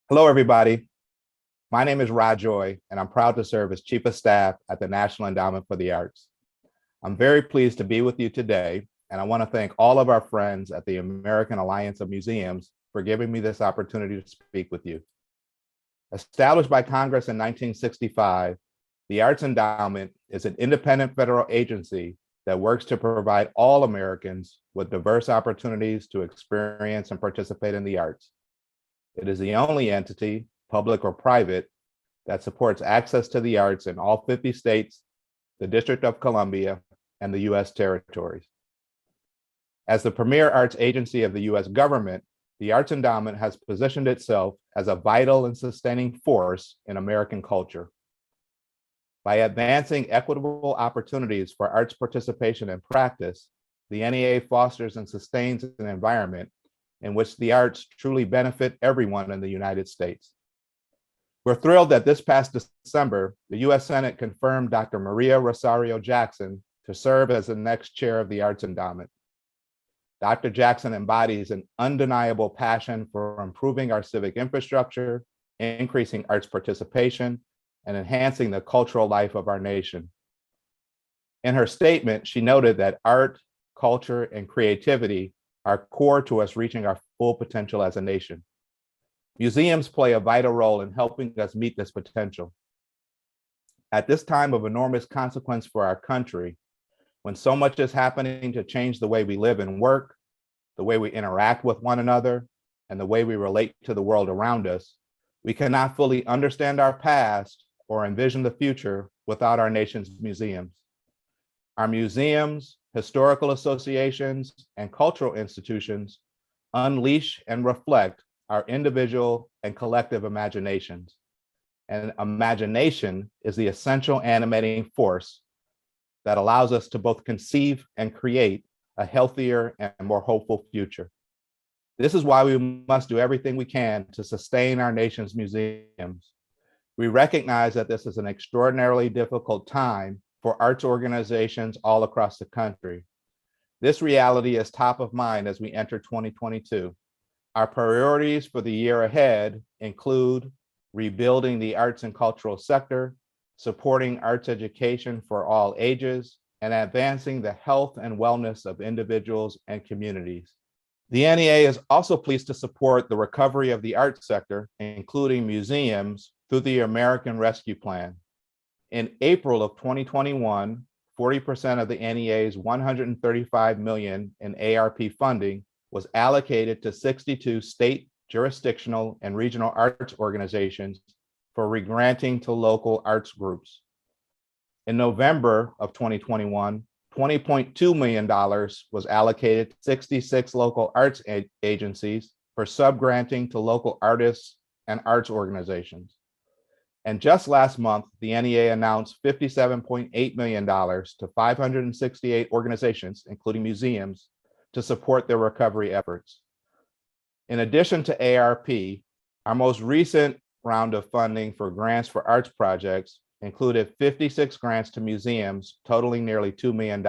Hello, everybody. My name is Rajoy, and I'm proud to serve as Chief of Staff at the National Endowment for the Arts. I'm very pleased to be with you today, and I want to thank all of our friends at the American Alliance of Museums for giving me this opportunity to speak with you. Established by Congress in 1965, the Arts Endowment is an independent federal agency that works to provide all Americans with diverse opportunities to experience and participate in the arts. It is the only entity, public or private, that supports access to the arts in all 50 states, the District of Columbia, and the U.S. territories. As the premier arts agency of the U.S. government, the Arts Endowment has positioned itself as a vital and sustaining force in American culture. By advancing equitable opportunities for arts participation and practice, the NEA fosters and sustains an environment in which the arts truly benefit everyone in the United States. We're thrilled that this past December, the U.S. Senate confirmed Dr. Maria Rosario Jackson to serve as the next chair of the Arts Endowment. Dr. Jackson embodies an undeniable passion for improving our civic infrastructure, increasing arts participation, and enhancing the cultural life of our nation. In her statement, she noted that art, culture, and creativity are core to us reaching our full potential as a nation. Museums play a vital role in helping us meet this potential. At this time of enormous consequence for our country, when so much is happening to change the way we live and work, the way we interact with one another, and the way we relate to the world around us, we cannot fully understand our past or envision the future without our nation's museums. Our museums, historical associations, and cultural institutions unleash and reflect our individual and collective imaginations. And imagination is the essential animating force that allows us to both conceive and create a healthier and more hopeful future. This is why we must do everything we can to sustain our nation's museums. We recognize that this is an extraordinarily difficult time for arts organizations all across the country. This reality is top of mind as we enter 2022. Our priorities for the year ahead include rebuilding the arts and cultural sector, supporting arts education for all ages, and advancing the health and wellness of individuals and communities. The NEA is also pleased to support the recovery of the arts sector, including museums, through the American Rescue Plan. In April of 2021, 40% of the NEA's $135 million in ARP funding was allocated to 62 state, jurisdictional, and regional arts organizations for regranting to local arts groups. In November of 2021, $20.2 million was allocated to 66 local arts agencies for subgranting to local artists and arts organizations. And just last month, the NEA announced $57.8 million to 568 organizations, including museums, to support their recovery efforts. In addition to ARP, our most recent round of funding for grants for arts projects included 56 grants to museums totaling nearly $2 million.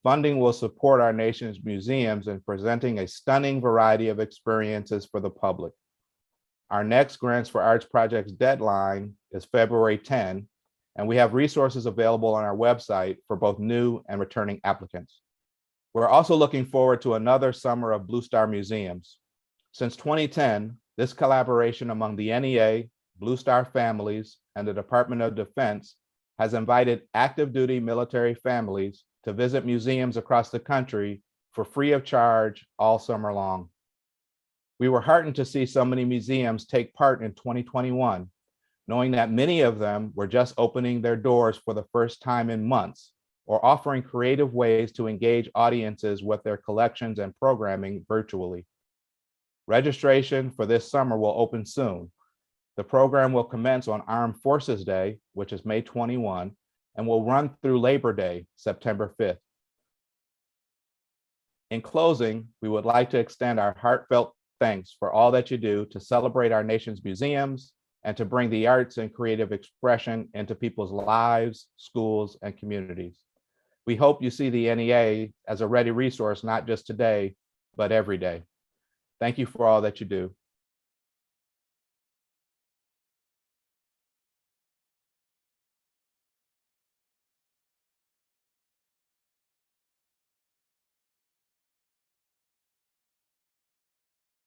Funding will support our nation's museums in presenting a stunning variety of experiences for the public. Our next Grants for Arts Projects deadline is February 10, and we have resources available on our website for both new and returning applicants. We're also looking forward to another summer of Blue Star Museums. Since 2010, this collaboration among the NEA, Blue Star families, and the Department of Defense has invited active duty military families to visit museums across the country for free of charge all summer long. We were heartened to see so many museums take part in 2021, knowing that many of them were just opening their doors for the first time in months, or offering creative ways to engage audiences with their collections and programming virtually. Registration for this summer will open soon. The program will commence on Armed Forces Day, which is May 21, and will run through Labor Day, September 5th. In closing, we would like to extend our heartfelt thanks for all that you do to celebrate our nation's museums and to bring the arts and creative expression into people's lives, schools, and communities. We hope you see the NEA as a ready resource, not just today, but every day. Thank you for all that you do.